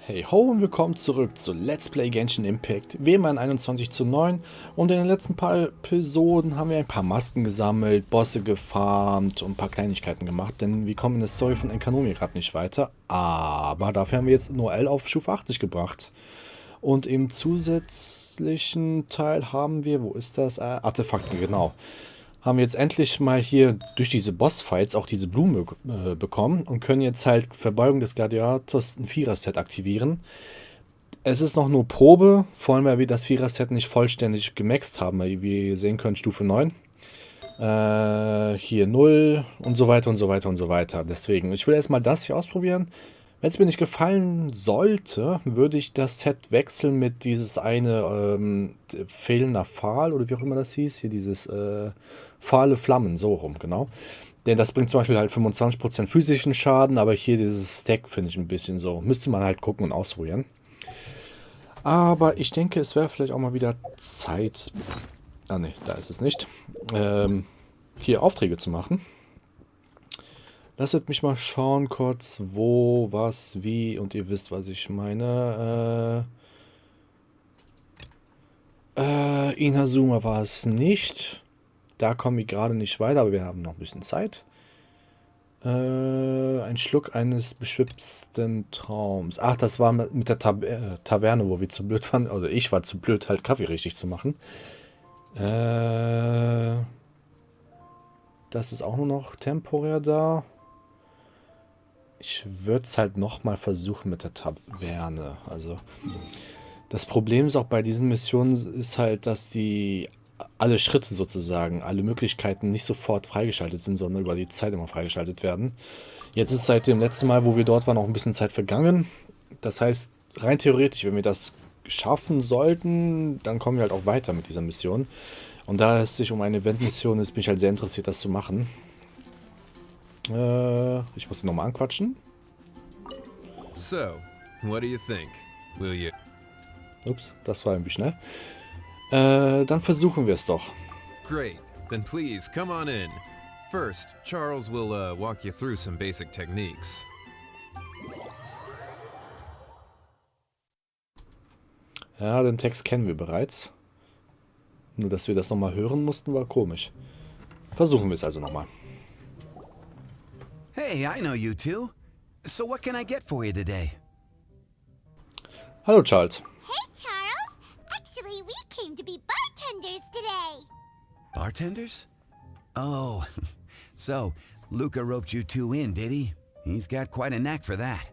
Hey ho und willkommen zurück zu Let's Play Genshin Impact, wie immer in 21:9, und in den letzten paar Episoden haben wir ein paar Masken gesammelt, Bosse gefarmt und ein paar Kleinigkeiten gemacht, denn wir kommen in der Story von Economy gerade nicht weiter, aber dafür haben wir jetzt Noel auf Stufe 80 gebracht. Und im zusätzlichen Teil haben wir, wo ist das? Artefakte, genau. Haben wir jetzt endlich mal hier durch diese Bossfights auch diese Blume bekommen und können jetzt halt Verbeugung des Gladiators ein Vierer-Set aktivieren. Es ist noch nur Probe, vor allem weil wir das Vierer-Set nicht vollständig gemaxt haben, weil wie ihr sehen könnt, Stufe 9. Hier 0 und so weiter und so weiter und so weiter. Deswegen, ich will erstmal das hier ausprobieren. Wenn es mir nicht gefallen sollte, würde ich das Set wechseln mit dieses eine fehlender Pfahl oder wie auch immer das hieß. Hier dieses fahle Flammen, so rum, genau. Denn das bringt zum Beispiel halt 25% physischen Schaden, aber hier dieses Stack finde ich ein bisschen so. Müsste man halt gucken und ausprobieren. Aber ich denke, es wäre vielleicht auch mal wieder Zeit. Ah ne, da ist es nicht. Hier Aufträge zu machen. Lasst mich mal schauen kurz, wo, was, wie, und ihr wisst, was ich meine. Inazuma war es nicht. Da kommen wir gerade nicht weiter, aber wir haben noch ein bisschen Zeit. Ein Schluck eines beschwipsten Traums. Ach, das war mit der Taverne, wo wir zu blöd waren. Also ich war zu blöd, halt Kaffee richtig zu machen. Das ist auch nur noch temporär da. Ich würde es halt nochmal versuchen mit der Taverne. Also das Problem ist auch bei diesen Missionen ist halt, dass die alle Schritte sozusagen, alle Möglichkeiten nicht sofort freigeschaltet sind, sondern über die Zeit immer freigeschaltet werden. Jetzt ist seit dem letzten Mal, wo wir dort waren, auch ein bisschen Zeit vergangen. Das heißt, rein theoretisch, wenn wir das schaffen sollten, dann kommen wir halt auch weiter mit dieser Mission. Und da es sich um eine Event-Mission ist, bin ich halt sehr interessiert, das zu machen. Ich muss ihn nochmal anquatschen. So, what do you think? Will you? Ups, das war irgendwie schnell. Dann versuchen wir es doch. Great. Then please come on in. First, Charles will walk you through some basic techniques. Ja, den Text kennen wir bereits. Nur, dass wir das nochmal hören mussten, war komisch. Versuchen wir es also nochmal. Hey, I know you two. So what can I get for you today? Hallo Charles. Hey, Charles! Actually, we came to be bartenders today. Bartenders? Oh, so Luca roped you two in, did he? He's got quite a knack for that.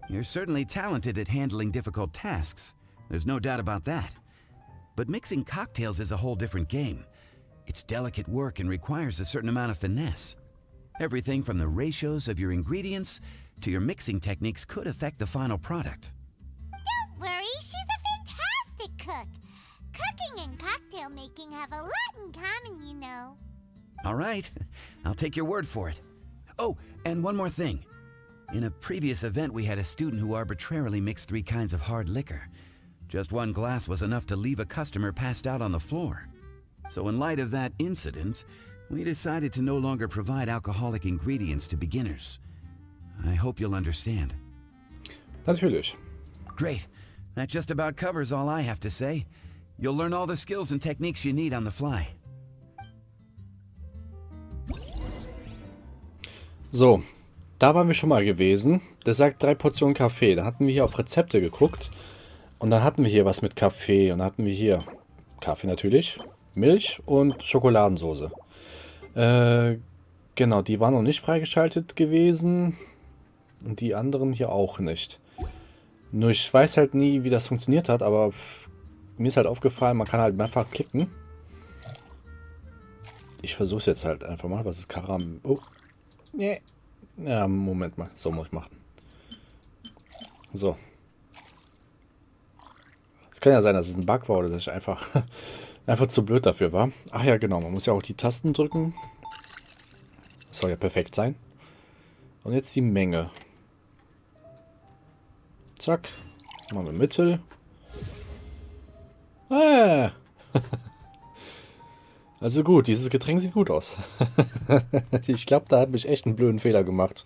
You're certainly talented at handling difficult tasks. There's no doubt about that. But mixing cocktails is a whole different game. It's delicate work and requires a certain amount of finesse. Everything from the ratios of your ingredients to your mixing techniques could affect the final product. Don't worry, she's a fantastic cook. Cooking and cocktail making have a lot in common, you know. All right, I'll take your word for it. Oh, and one more thing. In a previous event, we had a student who arbitrarily mixed 3 kinds of hard liquor. Just one glass was enough to leave a customer passed out on the floor. So in light of that incident, we decided to no longer provide alcoholic ingredients to beginners. I hope you'll understand. Natürlich. Great. That just about covers all I have to say. You'll learn all the skills and techniques you need on the fly. So, da waren wir schon mal gewesen. Das sagt 3 Portionen Kaffee. Da hatten wir hier auf Rezepte geguckt. Und dann hatten wir hier was mit Kaffee. Und dann hatten wir hier Kaffee natürlich, Milch und Schokoladensoße. Genau, die waren noch nicht freigeschaltet gewesen. Und die anderen hier auch nicht. Nur ich weiß halt nie, wie das funktioniert hat, aber mir ist halt aufgefallen, man kann halt mehrfach klicken. Ich versuche es jetzt halt einfach mal. Was ist Karam? Oh. Nee. Ja, Moment mal. So muss ich machen. So. Es kann ja sein, dass es ein Bug war oder dass ich einfach zu blöd dafür war. Ach ja, genau. Man muss ja auch die Tasten drücken. Das soll ja perfekt sein. Und jetzt die Menge. Zack. Machen wir Mittel. Ah. Also gut, dieses Getränk sieht gut aus. Ich glaube, da habe ich echt einen blöden Fehler gemacht.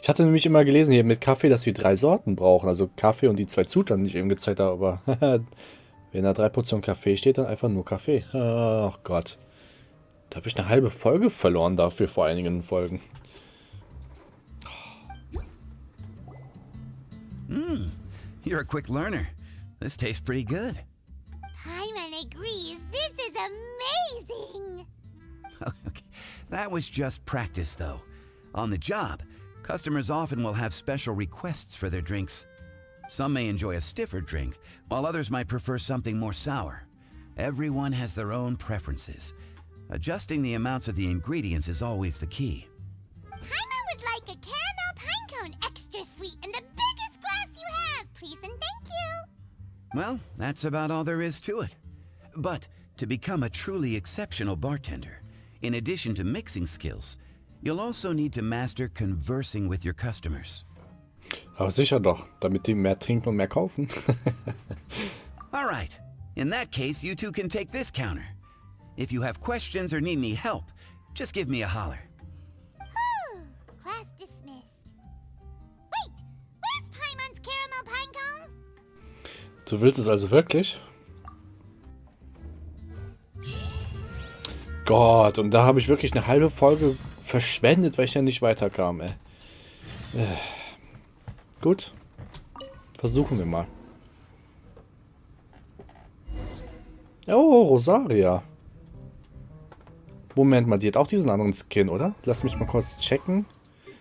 Ich hatte nämlich immer gelesen hier mit Kaffee, dass wir 3 Sorten brauchen. Also Kaffee und die 2 Zutaten, die ich eben gezeigt habe. Aber wenn da 3 Portionen Kaffee steht, dann einfach nur Kaffee. Ach Gott. Da habe ich eine halbe Folge verloren dafür vor einigen Folgen. You're a quick learner. This tastes pretty good. Paimon agrees. This is amazing. Okay. That was just practice, though. On the job, customers often will have special requests for their drinks. Some may enjoy a stiffer drink, while others might prefer something more sour. Everyone has their own preferences. Adjusting the amounts of the ingredients is always the key. Paimon would like a caramel pine cone, extra sweet, in the biggest glass you have, please and thank you. Well, that's about all there is to it. But to become a truly exceptional bartender, in addition to mixing skills, you'll also need to master conversing with your customers. Aber sicher doch, damit die mehr trinken und mehr kaufen. All right. In that case, you two can take this counter. If you have questions or need any help, just give me a holler. Whew, class dismissed. Wait, where's Paimon's caramel pine cone? Du willst es also wirklich? Gott, und da habe ich wirklich eine halbe Folge verschwendet, weil ich ja nicht weiterkam, ey. Gut. Versuchen wir mal. Oh, Rosaria. Moment mal, die hat auch diesen anderen Skin, oder? Lass mich mal kurz checken.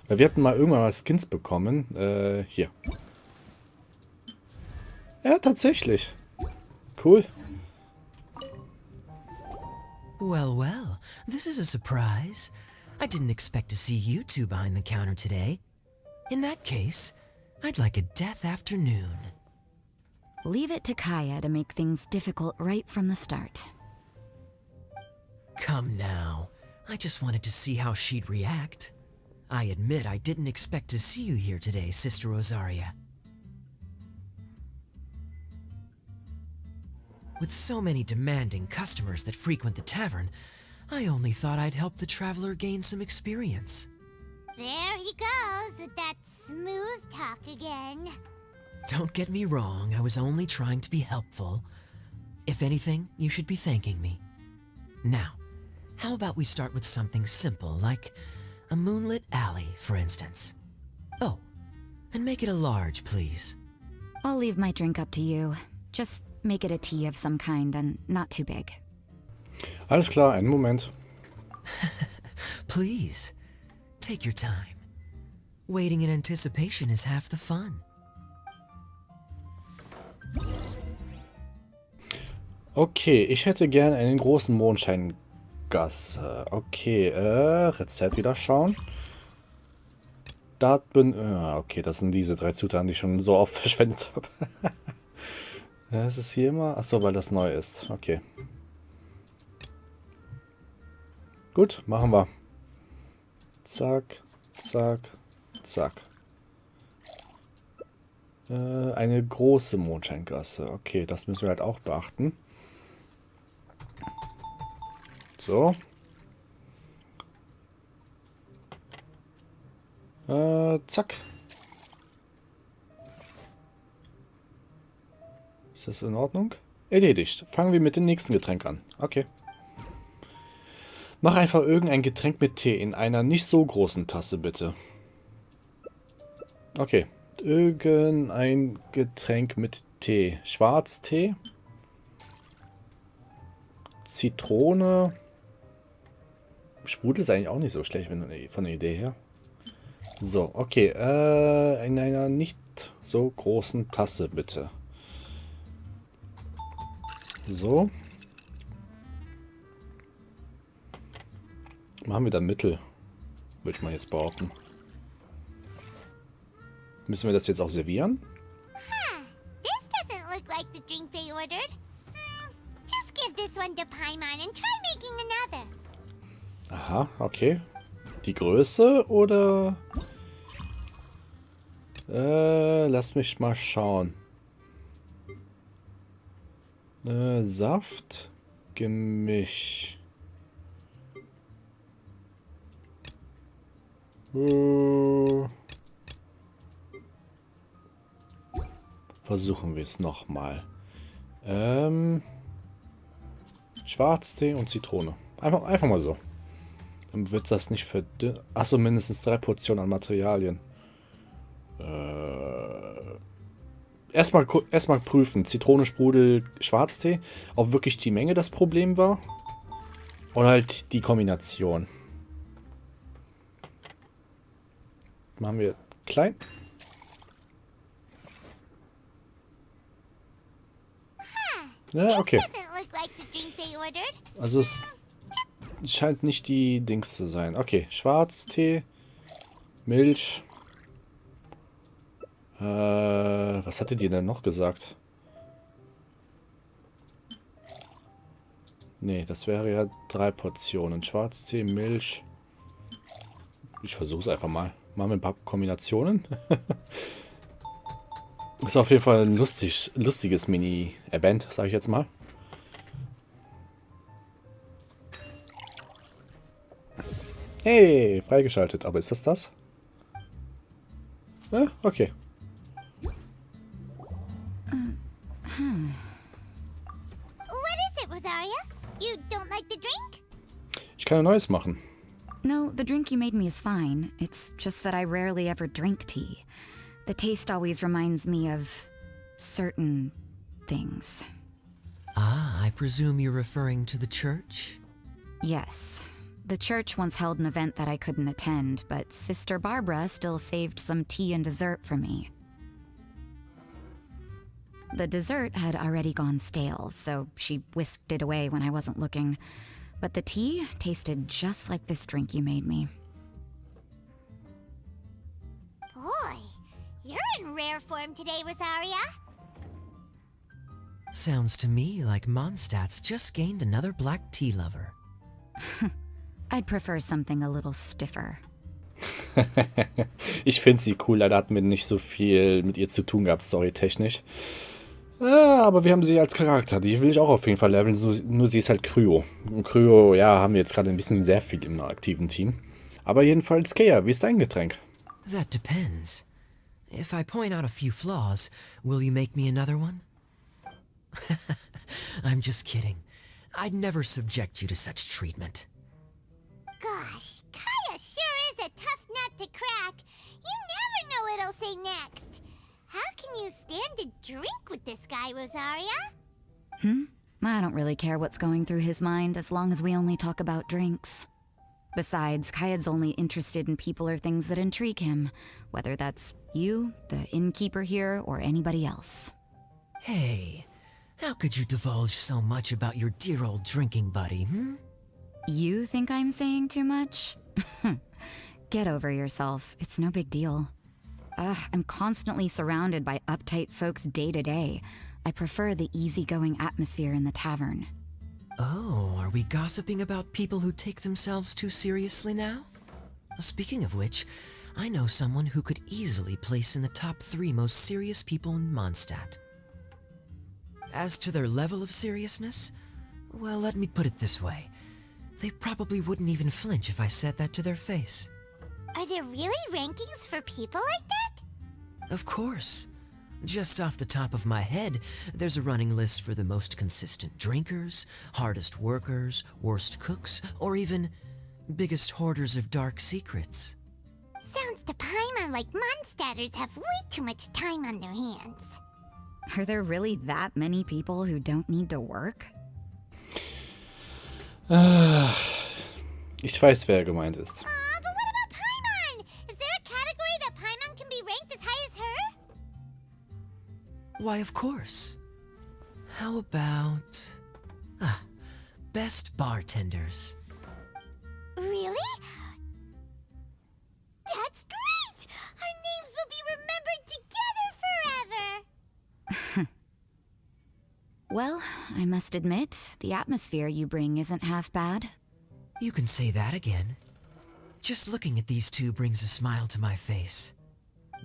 Weil wir hatten mal irgendwann mal Skins bekommen. Hier. Ja, tatsächlich. Cool. Well, well, this is a surprise. I didn't expect to see you two behind the counter today. In that case, I'd like a death afternoon. Leave it to Kaya to make things difficult right from the start. Come now, I just wanted to see how she'd react. I admit I didn't expect to see you here today, Sister Rosaria. With so many demanding customers that frequent the tavern, I only thought I'd help the traveler gain some experience. There he goes with that smooth talk again. Don't get me wrong, I was only trying to be helpful. If anything, you should be thanking me. Now, how about we start with something simple, like a moonlit alley, for instance? Oh, and make it a large, please. I'll leave my drink up to you. Just make it a tea of some kind and not too big. Alles klar, einen Moment. Please, take your time. Waiting in anticipation is half the fun. Okay, ich hätte gern einen großen Mondscheingasse. Okay, Rezept wieder schauen. Okay, das sind diese 3 Zutaten, die ich schon so oft verschwendet habe. Das ist hier immer... Achso, weil das neu ist. Okay. Gut, machen wir. Zack, zack, zack. Eine große Mondscheingasse. Okay, das müssen wir halt auch beachten. So. Zack. Ist das in Ordnung? Erledigt. Fangen wir mit dem nächsten Getränk an. Okay. Mach einfach irgendein Getränk mit Tee in einer nicht so großen Tasse, bitte. Okay. Irgendein Getränk mit Tee. Schwarztee. Zitrone. Sprudel ist eigentlich auch nicht so schlecht von der Idee her. So, okay. In einer nicht so großen Tasse, bitte. So. Machen wir dann Mittel. Würde ich mal jetzt behaupten. Müssen wir das jetzt auch servieren? This doesn't look like the drink they ordered. Just give this one to Paimon and try making another. Aha, okay. Die Größe oder... lass mich mal schauen. Saft, Gemisch. Versuchen wir es nochmal. Schwarztee und Zitrone. Einfach mal so. Dann wird das nicht verdünnt. Achso, mindestens 3 Portionen an Materialien. Erstmal prüfen. Zitrone, Sprudel, Schwarztee. Ob wirklich die Menge das Problem war. Oder halt die Kombination. Machen wir klein. Ja, okay. Also es scheint nicht die Dings zu sein. Okay, Schwarztee, Milch. Was hattet ihr denn noch gesagt? Nee, das wäre ja 3 Portionen. Schwarztee, Milch. Ich versuche es einfach mal. Machen wir ein paar Kombinationen. Ist auf jeden Fall ein lustiges Mini-Event, sage ich jetzt mal. Hey, freigeschaltet. Aber ist das? Ja, okay. What is it, Rosaria? You don't like the drink? Ich kann ein neues machen. No, the drink you made me is fine. It's just that I rarely ever drink tea. The taste always reminds me of certain things. Ah, I presume you're referring to the church? Yes. The church once held an event that I couldn't attend, but Sister Barbara still saved some tea and dessert for me. The dessert had already gone stale, so she whisked it away when I wasn't looking. But the tea tasted just like this drink you made me. Boy, you're in rare form today, Rosaria. Sounds to me like Mondstadt's just gained another black tea lover. I'd prefer something a little stiffer. Ich finde sie cool, leider hatten wir nicht so viel mit ihr zu tun gehabt, storytechnisch. Aber wir haben sie als Charakter, die will ich auch auf jeden Fall leveln, nur sie ist halt Kryo. Und Kryo, ja, haben wir jetzt gerade ein bisschen sehr viel im aktiven Team. Aber jedenfalls, Kea, wie ist dein Getränk? That depends. If I point out a few flaws, will you make me another one? I'm just kidding. I'd never subject you to such treatment. Gosh, Kaya sure is a tough nut to crack. You never know what he'll say next. How can you stand to drink with this guy, Rosaria? I don't really care what's going through his mind as long as we only talk about drinks. Besides, Kayad's only interested in people or things that intrigue him, whether that's you, the innkeeper here, or anybody else. Hey, how could you divulge so much about your dear old drinking buddy, You think I'm saying too much? Get over yourself. It's no big deal. I'm constantly surrounded by uptight folks day to day. I prefer the easygoing atmosphere in the tavern. Oh, are we gossiping about people who take themselves too seriously now? Speaking of which, I know someone who could easily place in the top 3 most serious people in Mondstadt. As to their level of seriousness, well, let me put it this way. They probably wouldn't even flinch if I said that to their face. Are there really rankings for people like that? Of course. Just off the top of my head, there's a running list for the most consistent drinkers, hardest workers, worst cooks, or even biggest hoarders of dark secrets. Sounds to Paimon like Mondstadters have way too much time on their hands. Are there really that many people who don't need to work? Ich weiß, wer gemeint ist. But what about Paimon? Is there a category that Paimon can be ranked as high as her? Why, of course. How about... best bartenders. Really? That's great! Our names will be remembered together forever! Well, I must admit, the atmosphere you bring isn't half bad. You can say that again. Just looking at these two brings a smile to my face.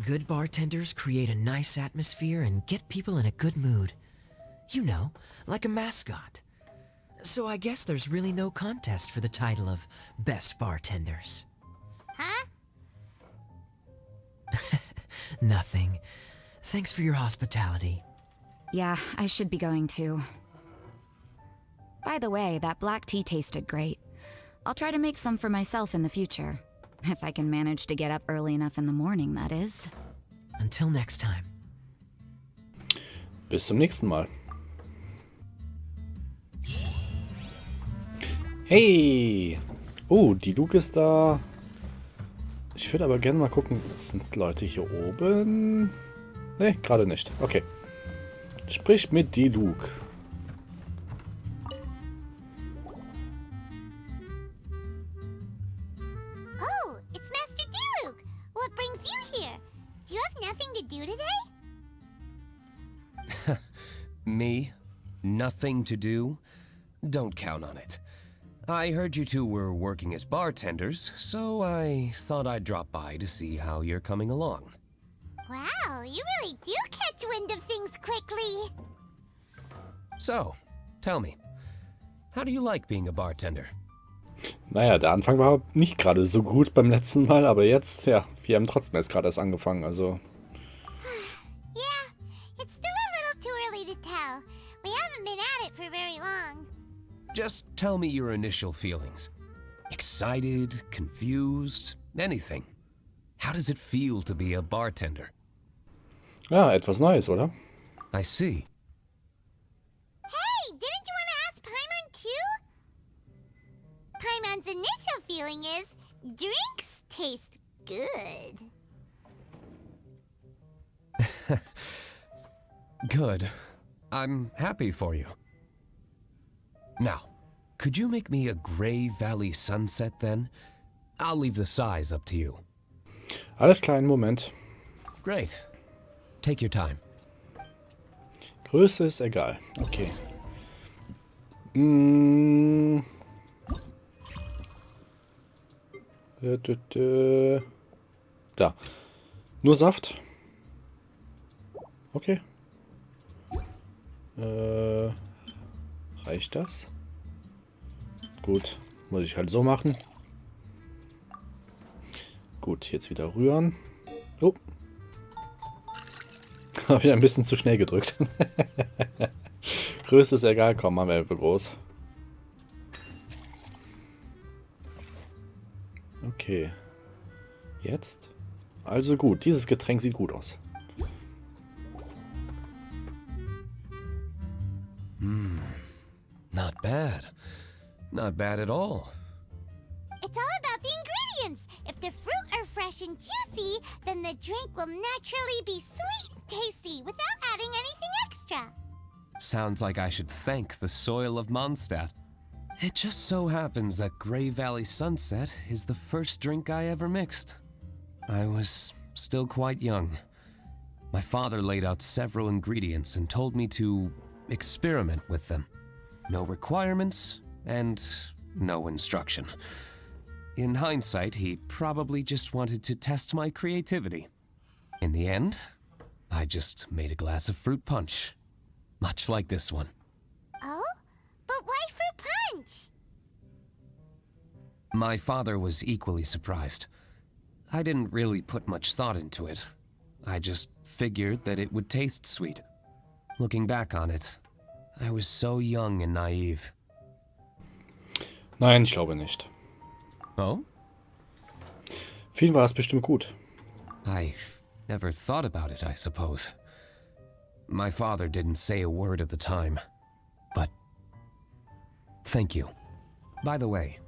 Good bartenders create a nice atmosphere and get people in a good mood. You know, like a mascot. So I guess there's really no contest for the title of Best Bartenders. Huh? Nothing. Thanks for your hospitality. Yeah, I should be going too. By the way, that black tea tasted great. I'll try to make some for myself in the future. If I can manage to get up early enough in the morning, that is. Until next time. Bis zum nächsten Mal. Hey! Oh, die Luke ist da. Ich würde aber gerne mal gucken. Sind Leute hier oben? Ne, gerade nicht. Okay. Sprich mit die Luke. Oh, it's Master D-Luke. What brings you here? Do you have nothing to do today? Me? Nothing to do? Don't count on it. I heard you two were working as bartenders, so I thought I'd drop by to see how you're coming along. Wow, you really do catch wind of things quickly. So, tell me, how do you like being a bartender? Naja, der Anfang war nicht gerade so gut beim letzten Mal, aber jetzt, ja, wir haben trotzdem jetzt gerade erst angefangen, also... Yeah, it's still a little too early to tell. We haven't been at it for very long. Just tell me your initial feelings. Excited, confused, anything. How does it feel to be a bartender? Ja, etwas Neues, oder? I see. Hey, didn't you want to ask Paimon too? Paimon's initial feeling is drinks taste good. Good. I'm happy for you. Now, could you make me a Gray Valley sunset then? I'll leave the size up to you. Alles klar, einen Moment. Great. Take your time. Größe ist egal. Okay. Da. Nur Saft. Okay. Reicht das? Gut. Muss ich halt so machen. Gut, jetzt wieder rühren. Oh. Habe ich ein bisschen zu schnell gedrückt. Größe ist egal, komm, machen wir groß. Okay. Jetzt? Also gut, dieses Getränk sieht gut aus. Not bad. Not bad at all. It's all about the ingredients. If the fruit are fresh and juicy, then the drink will naturally be sweet and tasty without adding anything extra. Sounds like I should thank the soil of Mondstadt. It just so happens that Gray Valley Sunset is the first drink I ever mixed. I was still quite young. My father laid out several ingredients and told me to experiment with them. No requirements and no instruction. In hindsight, he probably just wanted to test my creativity. In the end, I just made a glass of fruit punch. Much like this one. Oh? But why fruit punch? My father was equally surprised. I didn't really put much thought into it. I just figured that it would taste sweet. Looking back on it, I was so young and naive. Nein, ich glaube nicht. Oh? Für ihn war es bestimmt gut. I've never thought about it, I suppose. My father didn't say a word at the time, but thank you. By the way,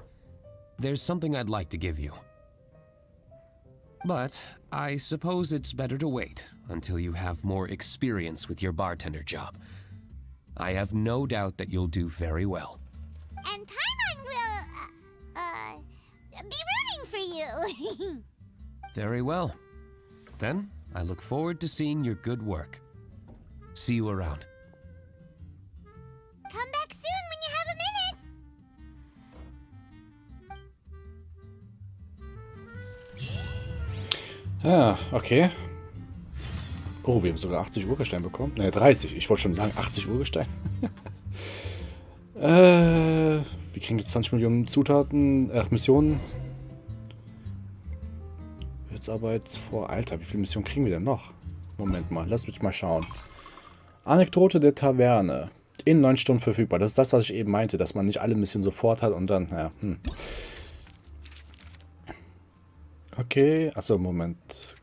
there's something I'd like to give you. But I suppose it's better to wait until you have more experience with your bartender job. I have no doubt that you'll do very well. And Paimon will, be rooting for you. Very well. Then, I look forward to seeing your good work. See you around. Come back soon when you have a minute. Ah, okay. Oh, wir haben sogar 80 Urgestein bekommen. Ne, 30. Ich wollte schon sagen 80 Urgestein. Wir kriegen jetzt 20 Millionen Zutaten, Missionen. Kurzarbeit vor... Alter, wie viele Missionen kriegen wir denn noch? Moment mal, lass mich mal schauen. Anekdote der Taverne. In 9 Stunden verfügbar. Das ist das, was ich eben meinte, dass man nicht alle Missionen sofort hat und dann... Ja, Okay, achso, Moment.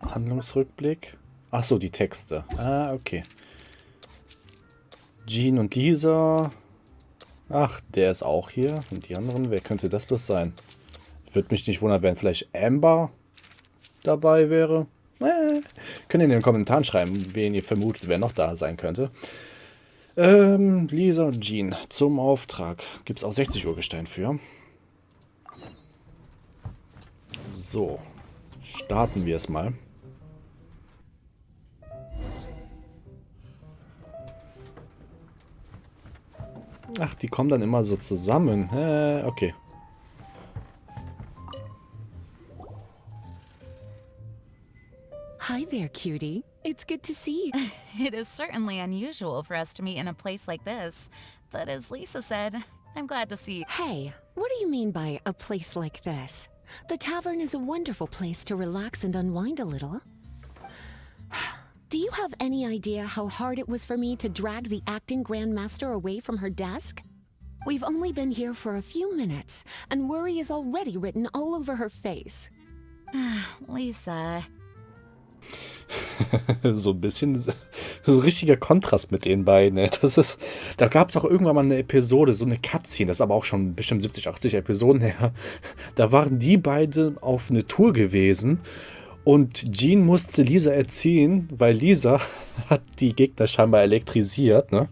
Handlungsrückblick. Achso, die Texte. Ah, okay. Jean und Lisa. Ach, der ist auch hier. Und die anderen, wer könnte das bloß sein? Würde mich nicht wundern, wenn vielleicht Amber dabei wäre. Könnt ihr in den Kommentaren schreiben, wen ihr vermutet, wer noch da sein könnte. Lisa und Jean zum Auftrag. Gibt es auch 60 Urgestein für. So. Starten wir es mal. Ach, die kommen dann immer so zusammen. Okay. Hi there, cutie. It's good to see you. It is certainly unusual for us to meet in a place like this, but as Lisa said, I'm glad to see you. Hey, what do you mean by a place like this? The tavern is a wonderful place to relax and unwind a little. Do you have any idea how hard it was for me to drag the acting grandmaster away from her desk? We've only been here for a few minutes, and worry is already written all over her face. Lisa. So ein bisschen so ein richtiger Kontrast mit den beiden. Ne? Da gab es auch irgendwann mal eine Episode, so eine Cutscene, das ist aber auch schon bestimmt 70, 80 Episoden her. Da waren die beiden auf eine Tour gewesen und Jean musste Lisa erziehen, weil Lisa hat die Gegner scheinbar elektrisiert. Ne?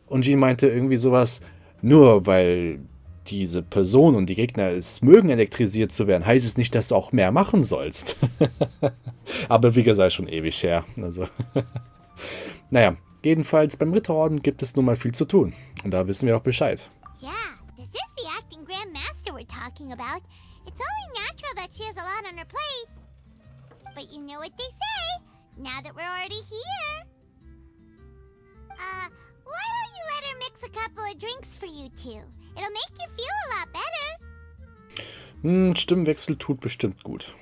Und Jean meinte irgendwie sowas, nur weil diese Person und die Gegner es mögen, elektrisiert zu werden, heißt es nicht, dass du auch mehr machen sollst. Aber wie gesagt, schon ewig her. Also, naja, jedenfalls beim Ritterorden gibt es nun mal viel zu tun. Und da wissen wir auch Bescheid. Yeah, this is the acting grandmaster we're talking about. It's only natural that she has a lot on her plate. But you know what they say, now that we're already here. Why don't you let her mix a couple of drinks for you two? It'll make you feel a lot better. Stimmwechsel tut bestimmt gut.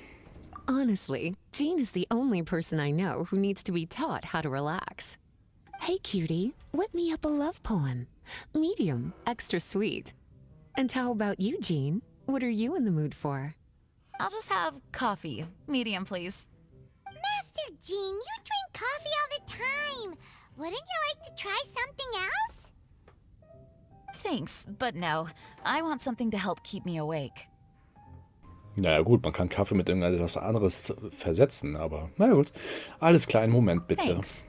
Honestly, Jean is the only person I know who needs to be taught how to relax. Hey, cutie, whip me up a love poem. Medium, extra sweet. And how about you, Jean? What are you in the mood for? I'll just have coffee. Medium, please. Master Jean, you drink coffee all the time. Wouldn't you like to try something else? Thanks, but no. I want something to help keep me awake. Naja gut, man kann Kaffee mit irgendetwas anderes versetzen, aber na gut. Alles klar, einen Moment bitte. Thanks.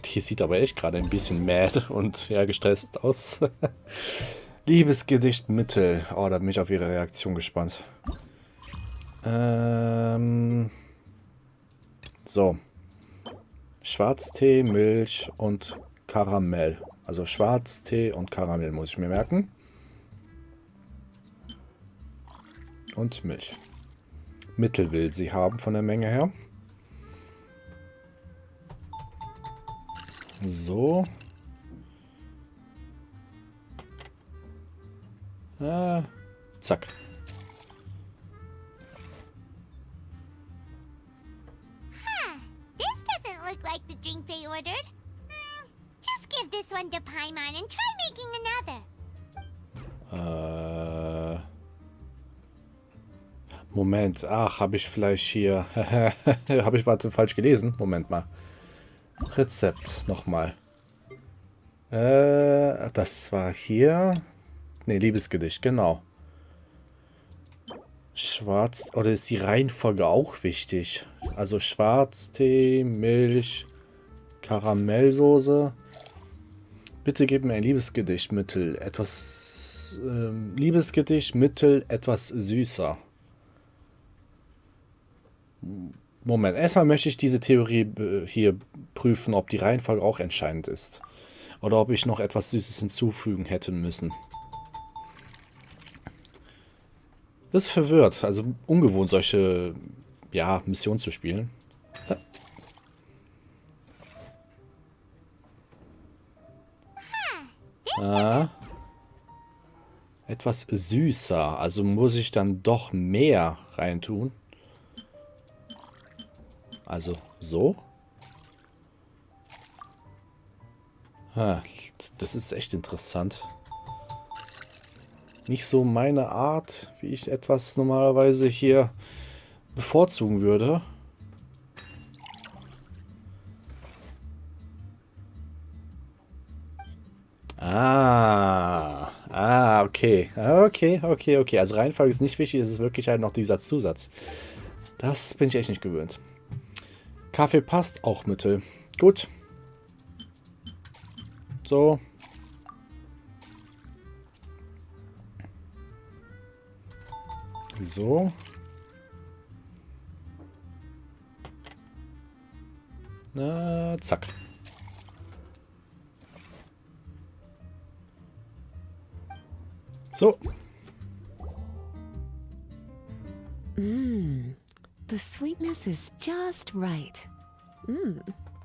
Die sieht aber echt gerade ein bisschen mad und ja, gestresst aus. Liebesgedicht Mittel. Oh, da bin ich auf ihre Reaktion gespannt. So. Schwarztee, Milch und Karamell. Also Schwarztee und Karamell muss ich mir merken. Und Milch. Mittel will sie haben von der Menge her. So. Zack. This doesn't look like the drink they ordered. Just give this one to Paimon and try making another. Moment. Ach, habe ich vielleicht hier... habe ich was falsch gelesen? Moment mal. Rezept. Nochmal. Das war hier... Ne, Liebesgedicht, genau. Schwarz... Oder ist die Reihenfolge auch wichtig? Also Schwarztee, Milch, Karamellsoße. Bitte gib mir ein Liebesgedicht, Mittel, etwas... Liebesgedicht, Mittel, etwas süßer. Moment, erstmal möchte ich diese Theorie hier prüfen, ob die Reihenfolge auch entscheidend ist. Oder ob ich noch etwas Süßes hinzufügen hätte müssen. Das ist verwirrt, also ungewohnt, solche Missionen zu spielen. Etwas süßer. Also muss ich dann doch mehr reintun. Also so. Das ist echt interessant. Nicht so meine Art, wie ich etwas normalerweise hier bevorzugen würde. Okay. Okay. Also Reihenfolge ist nicht wichtig, es ist wirklich halt noch dieser Zusatz. Das bin ich echt nicht gewöhnt. Kaffee passt, auch Mittel. Gut. So. So. Na, zack. So. The sweetness is just right.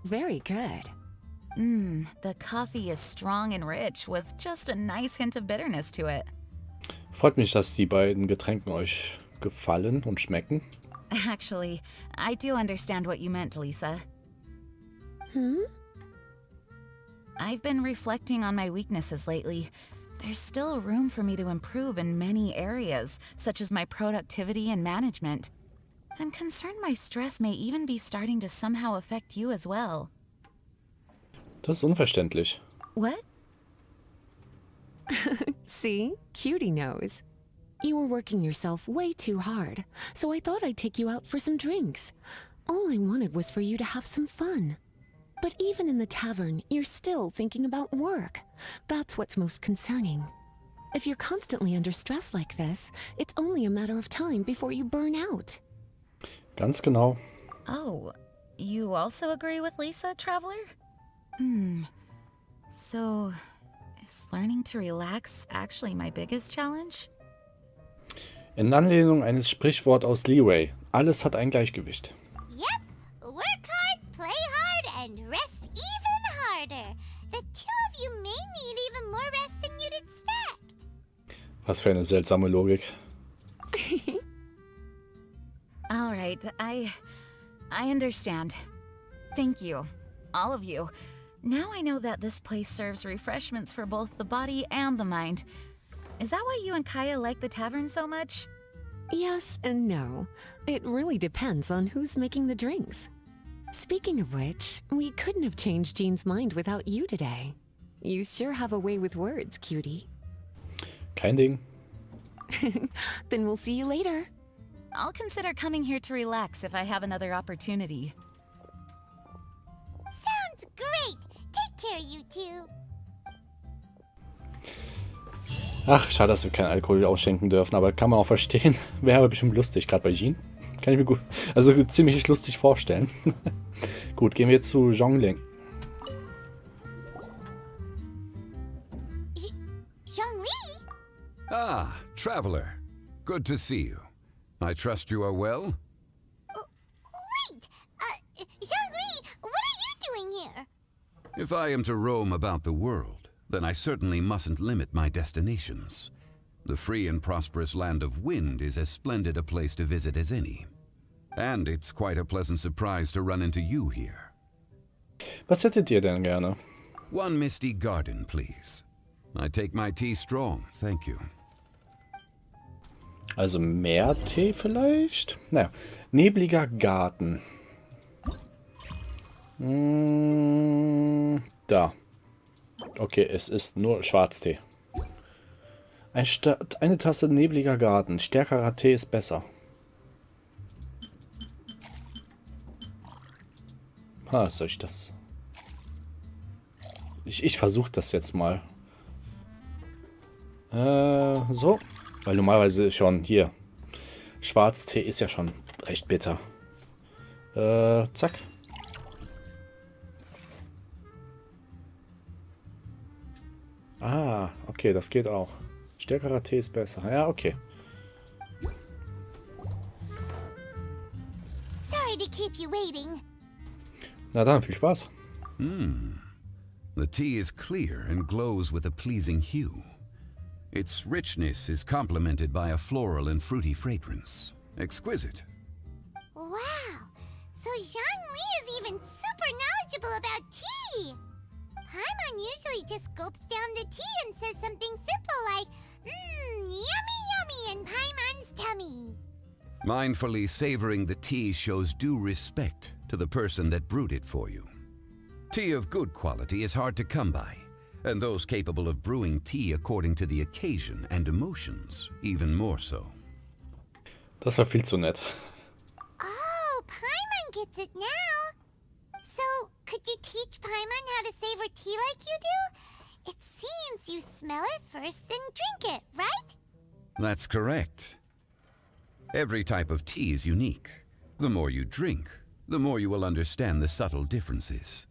Very good. The coffee is strong and rich with just a nice hint of bitterness to it. Freut mich, dass die beiden Getränke euch gefallen und schmecken. Actually, I do understand what you meant, Lisa. I've been reflecting on my weaknesses lately. There's still room for me to improve in many areas, such as my productivity and management. I'm concerned my stress may even be starting to somehow affect you as well. Das ist unverständlich. What? See? Cutie knows. You were working yourself way too hard, so I thought I'd take you out for some drinks. All I wanted was for you to have some fun. But even in the tavern, you're still thinking about work. That's what's most concerning. If you're constantly under stress like this, it's only a matter of time before you burn out. Ganz genau. Oh, you also agree with Lisa, Traveler? So, is learning to relax actually my biggest challenge? In Anlehnung eines Sprichworts aus Leeway. Alles hat ein Gleichgewicht. Yep. Work hard, play hard, and rest even harder. The two of you may need even more rest than you'd expect. Was für eine seltsame Logik. All right, I understand. Thank you, all of you. Now I know that this place serves refreshments for both the body and the mind. Is that why you and Kaya like the tavern so much? Yes and no. It really depends on who's making the drinks. Speaking of which, we couldn't have changed Jean's mind without you today. You sure have a way with words, cutie. Kein Ding. Then we'll see you later. I'll consider coming here to relax if I have another opportunity. Sounds great. Take care, you two. Ach, schade, dass wir keinen Alkohol ausschenken dürfen, aber kann man auch verstehen. Wäre aber bestimmt lustig, gerade bei Jean. Kann ich mir gut, also ziemlich lustig vorstellen. Gut, gehen wir zu Zhongling. Zhongli? Ah, Traveler. Good to see you. I trust you are well? Wait! Zhongli, what are you doing here? If I am to roam about the world, then I certainly mustn't limit my destinations. The free and prosperous land of Wind is as splendid a place to visit as any. And it's quite a pleasant surprise to run into you here. Was hättet ihr denn gerne? One misty garden, please. I take my tea strong, thank you. Also mehr Tee vielleicht? Naja, nebliger Garten. Da. Okay, es ist nur Schwarztee. Eine Tasse nebliger Garten. Stärkerer Tee ist besser. Soll ich das? Ich versuche das jetzt mal. So. Weil normalerweise schon hier. Schwarztee ist ja schon recht bitter. Zack. Ah, okay, das geht auch. Stärkerer Tee ist besser. Ja, okay. Sorry to keep you waiting. Na dann, viel Spaß. The tea is clear and glows with a pleasing hue. Its richness is complemented by a floral and fruity fragrance. Exquisite. Wow, so Jean Lee is even super knowledgeable about tea! Paimon usually just gulps down the tea and says something simple like, yummy yummy in Paimon's tummy. Mindfully savoring the tea shows due respect to the person that brewed it for you. Tea of good quality is hard to come by, and those capable of brewing tea according to the occasion and emotions, even more so. Das war viel zu nett. Oh, Paimon gets it now. So, could you teach Paimon how to savor tea like you do? It seems you smell it first and drink it, right? That's correct. Every type of tea is unique. The more you drink, the more you will understand the subtle differences.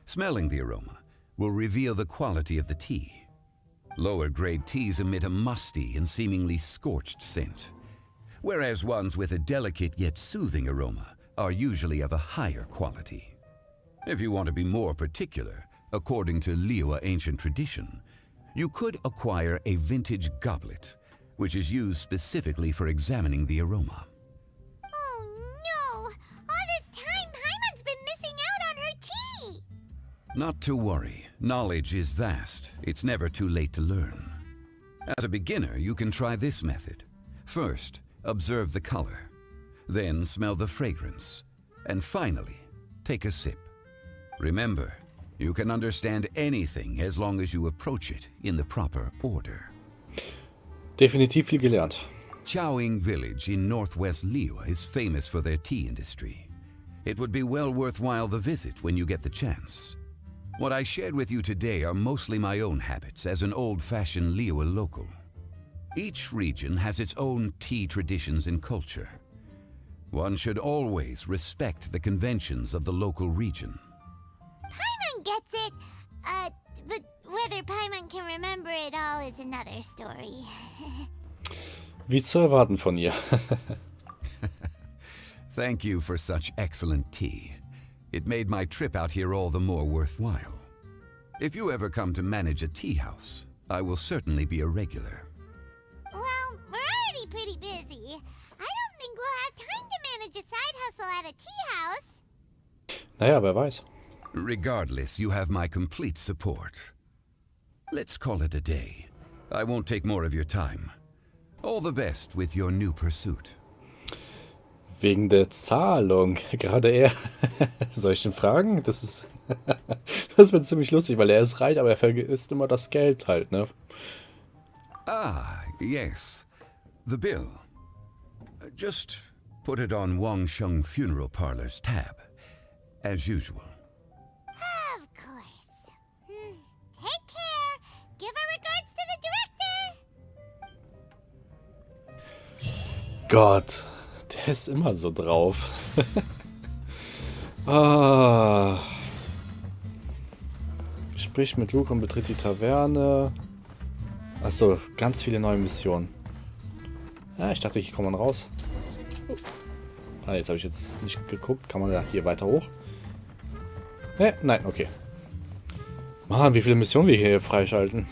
Smelling the aroma will reveal the quality of the tea. Lower grade teas emit a musty and seemingly scorched scent, whereas ones with a delicate yet soothing aroma are usually of a higher quality. If you want to be more particular, according to Liyue ancient tradition, you could acquire a vintage goblet, which is used specifically for examining the aroma. Oh no! All this time Paimon's been missing out on her tea! Not to worry, knowledge is vast. It's never too late to learn. As a beginner, you can try this method. First, observe the color, then smell the fragrance, and finally, take a sip. Remember, you can understand anything as long as you approach it in the proper order. Definitiv viel gelernt. Chaoying village in northwest Liyue is famous for their tea industry. It would be well worthwhile the visit when you get the chance. What I shared with you today are mostly my own habits as an old-fashioned Liyue local. Each region has its own tea traditions and culture. One should always respect the conventions of the local region. Paimon gets it, but whether Paimon can remember it all is another story. Wie zu erwarten von ihr. Thank you for such excellent tea. It made my trip out here all the more worthwhile. If you ever come to manage a tea house, I will certainly be a regular. Well, we're already pretty busy. I don't think we'll have time to manage a side hustle at a tea house. Naja, wer weiß. Regardless, you have my complete support. Let's call it a day. I won't take more of your time. All the best with your new pursuit. Wegen der Zahlung. Gerade er. Soll ich den fragen? Das wird ziemlich lustig, weil er ist reich, aber er vergisst immer das Geld halt, ne? Ah, yes. The bill. Just put it on Wangsheng Funeral Parlor's tab. As usual. Of course. Take care. Give our regards to the director. Gott, der ist immer so drauf. Ah. Sprich mit Luke und betritt die Taverne. Achso, ganz viele neue Missionen. Ja, ich dachte, ich komme mal raus. Ah, jetzt habe ich jetzt nicht geguckt. Kann man da hier weiter hoch? Nein, okay. Mann, wie viele Missionen wir hier freischalten.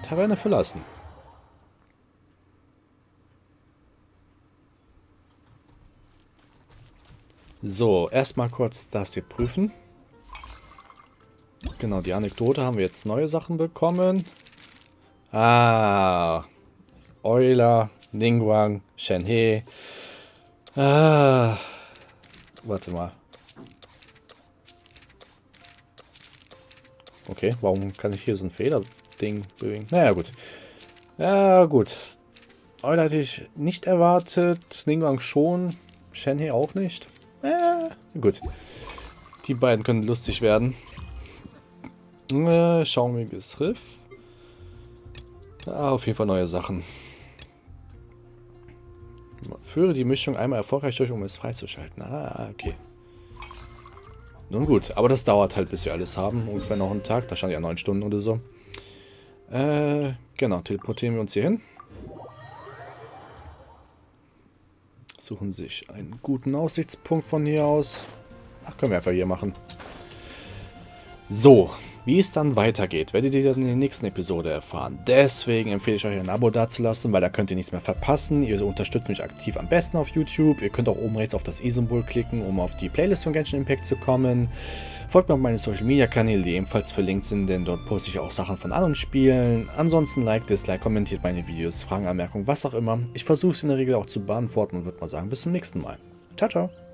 Taverne verlassen. So, erstmal kurz das hier prüfen. Genau, die Anekdote haben wir jetzt neue Sachen bekommen. Ah, Euler, Ningguang, Shenhe. Ah, warte mal. Okay, warum kann ich hier so ein Feder-Ding bewegen? Naja, gut. Ja, gut. Euler hätte ich nicht erwartet. Ningguang schon. Shenhe auch nicht. Gut. Die beiden können lustig werden. Schaumiges Riff. Auf jeden Fall neue Sachen. Führe die Mischung einmal erfolgreich durch, um es freizuschalten. Ah, okay. Nun gut, aber das dauert halt, bis wir alles haben. Ungefähr noch einen Tag. Da stand ja 9 Stunden oder so. Genau, teleportieren wir uns hier hin. Suchen sich einen guten Aussichtspunkt von hier aus. Ach, können wir einfach hier machen. So, Wie es dann weitergeht, werdet ihr dann in der nächsten Episode erfahren. Deswegen empfehle ich euch ein Abo dazulassen, weil da könnt ihr nichts mehr verpassen. Ihr unterstützt mich aktiv am besten auf YouTube. Ihr könnt auch oben rechts auf das i-Symbol klicken, um auf die Playlist von Genshin Impact zu kommen. Folgt mir auf meine Social Media Kanäle, die ebenfalls verlinkt sind, denn dort poste ich auch Sachen von anderen Spielen. Ansonsten Like, Dislike, kommentiert meine Videos, Fragen, Anmerkungen, was auch immer. Ich versuche es in der Regel auch zu beantworten und würde mal sagen, bis zum nächsten Mal. Ciao, ciao.